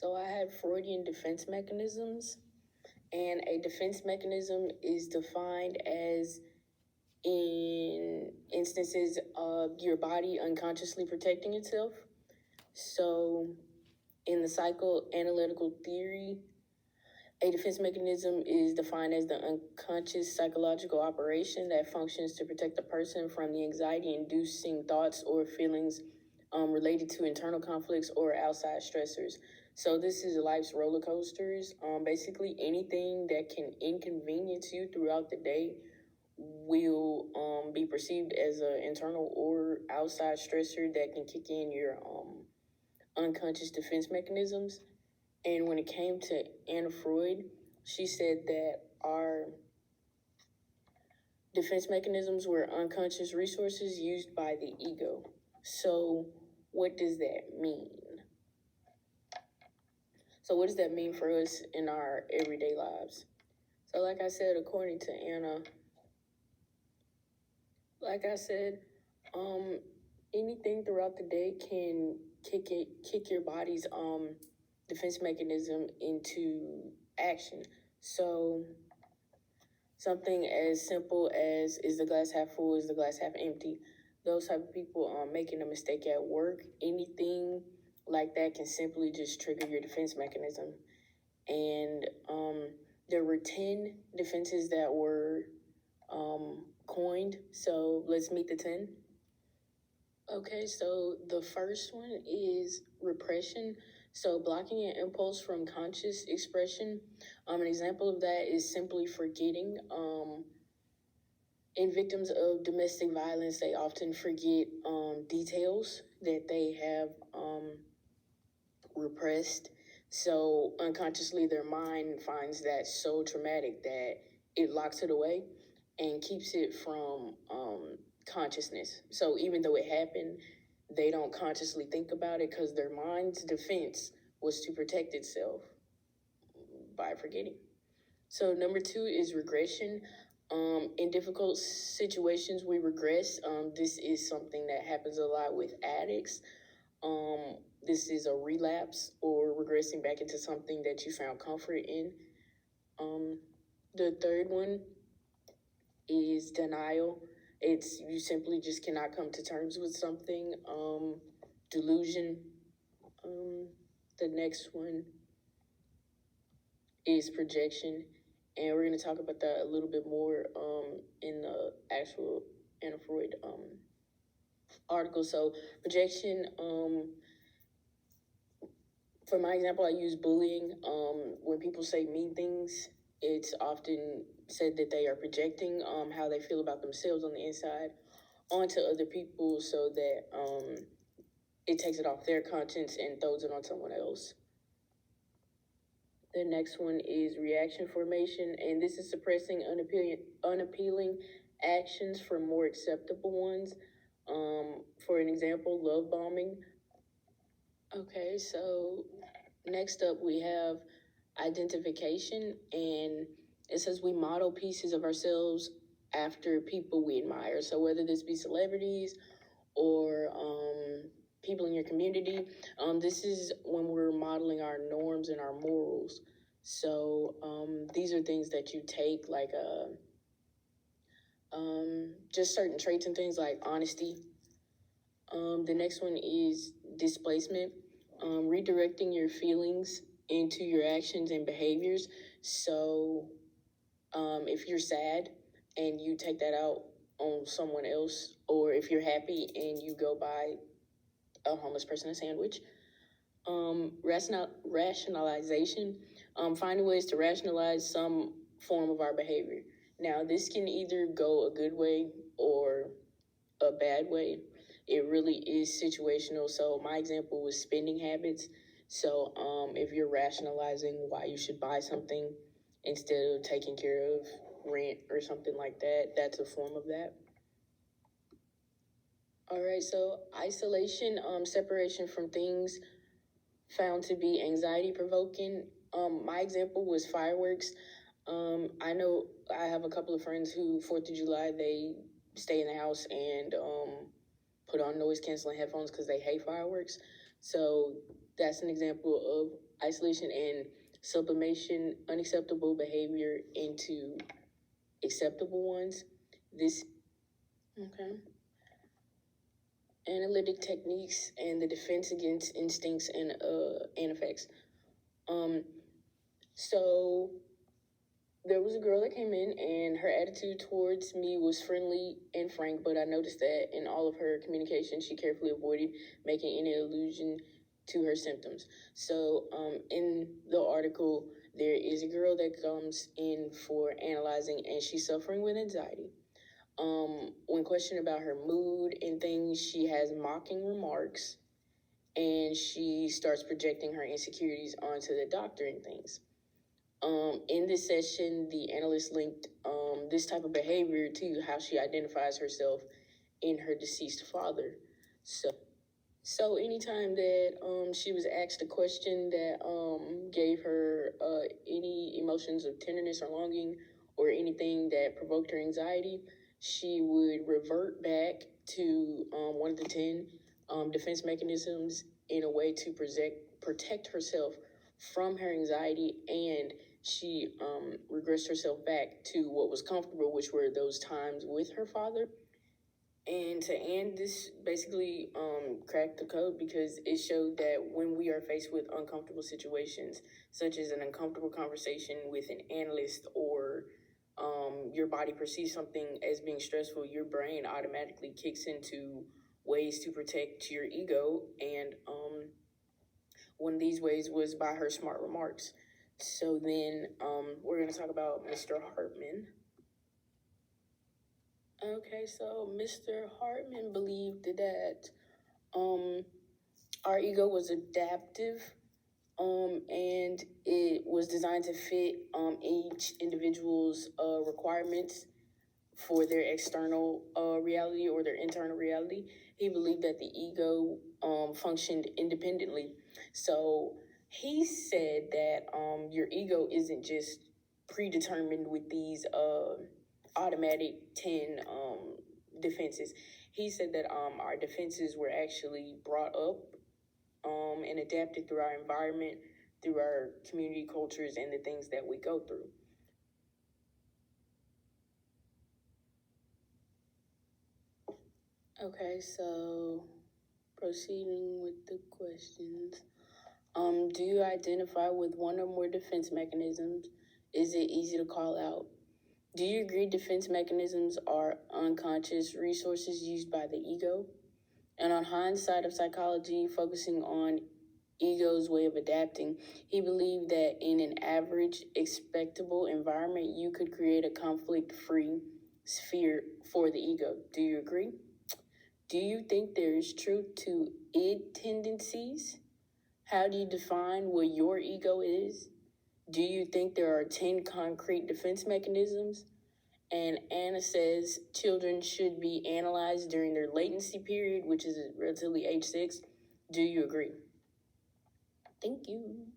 So I had Freudian defense mechanisms, and a defense mechanism is defined as in instances of your body unconsciously protecting itself. So in the psychoanalytical theory, a defense mechanism is defined as the unconscious psychological operation that functions to protect the person from the anxiety-inducing thoughts or feelings related to internal conflicts or outside stressors. So this is life's roller coasters. Basically, anything that can inconvenience you throughout the day will be perceived as an internal or outside stressor that can kick in your unconscious defense mechanisms. And when it came to Anna Freud, she said that our defense mechanisms were unconscious resources used by the ego. So, what does that mean? So, what does that mean for us in our everyday lives? So, like I said, according to Anna, anything throughout the day can kick your body's defense mechanism into action. So something as simple as, is the glass half full, is the glass half empty? Those type of people making a mistake at work, anything like that can simply just trigger your defense mechanism. And there were 10 defenses that were coined. So let's meet the 10. Okay, so the first one is repression. So blocking an impulse from conscious expression. An example of that is simply forgetting. In victims of domestic violence, they often forget details that they have repressed. So unconsciously, their mind finds that so traumatic that it locks it away and keeps it from consciousness. So even though it happened, they don't consciously think about it because their mind's defense was to protect itself by forgetting. So number 2 is regression. In difficult situations, we regress. This is something that happens a lot with addicts. This is a relapse or regressing back into something that you found comfort in. The third one is denial. It's you simply just cannot come to terms with something. Delusion. The next one is projection, and we're going to talk about that a little bit more in the actual Anna Freud article. So projection, for my example, I use bullying. When people say mean things, it's often said that they are projecting how they feel about themselves on the inside onto other people so that it takes it off their conscience and throws it on someone else. The next one is reaction formation, and this is suppressing unappealing actions for more acceptable ones. For an example, love bombing. Okay, so next up we have identification, and it says we model pieces of ourselves after people we admire. So whether this be celebrities or people in your community, this is when we're modeling our norms and our morals. So these are things that you take, like just certain traits and things like honesty. The next one is displacement, redirecting your feelings into your actions and behaviors. So if you're sad and you take that out on someone else, or if you're happy and you go buy a homeless person a sandwich. Rationalization, finding ways to rationalize some form of our behavior. Now, this can either go a good way or a bad way. It really is situational. So my example was spending habits. So if you're rationalizing why you should buy something instead of taking care of rent or something like that, that's a form of that. All right, so isolation, separation from things found to be anxiety provoking. My example was fireworks. I know I have a couple of friends who 4th of July, they stay in the house and put on noise canceling headphones because they hate fireworks. So That's an example of isolation and sublimation, unacceptable behavior into acceptable ones. This, okay. Analytic techniques and the defense against instincts and effects. So there was a girl that came in and her attitude towards me was friendly and frank, but I noticed that in all of her communication, she carefully avoided making any allusion to her symptoms. So, in the article, there is a girl that comes in for analyzing and she's suffering with anxiety. When questioned about her mood and things, she has mocking remarks and she starts projecting her insecurities onto the doctor and things. In this session, the analyst linked this type of behavior to how she identifies herself in her deceased father. So anytime that she was asked a question that gave her any emotions of tenderness or longing or anything that provoked her anxiety, she would revert back to one of the 10 defense mechanisms in a way to protect herself from her anxiety, and she regressed herself back to what was comfortable, which were those times with her father. And to end, this basically cracked the code because it showed that when we are faced with uncomfortable situations, such as an uncomfortable conversation with an analyst or your body perceives something as being stressful, your brain automatically kicks into ways to protect your ego. And one of these ways was by her smart remarks. So then we're going to talk about Mr. Hartman. Okay, so Mr. Hartman believed that our ego was adaptive and it was designed to fit each individual's requirements for their external reality or their internal reality. He believed that the ego functioned independently. So he said that your ego isn't just predetermined with these automatic 10 defenses. He said that our defenses were actually brought up and adapted through our environment, through our community cultures, and the things that we go through. Okay, so proceeding with the questions. Do you identify with one or more defense mechanisms? Is it easy to call out? Do you agree defense mechanisms are unconscious resources used by the ego? And on Hind's side of psychology, focusing on ego's way of adapting, he believed that in an average, expectable environment, you could create a conflict-free sphere for the ego. Do you agree? Do you think there is truth to id tendencies? How do you define what your ego is? Do you think there are 10 concrete defense mechanisms? And Anna says children should be analyzed during their latency period, which is relatively age 6. Do you agree? Thank you.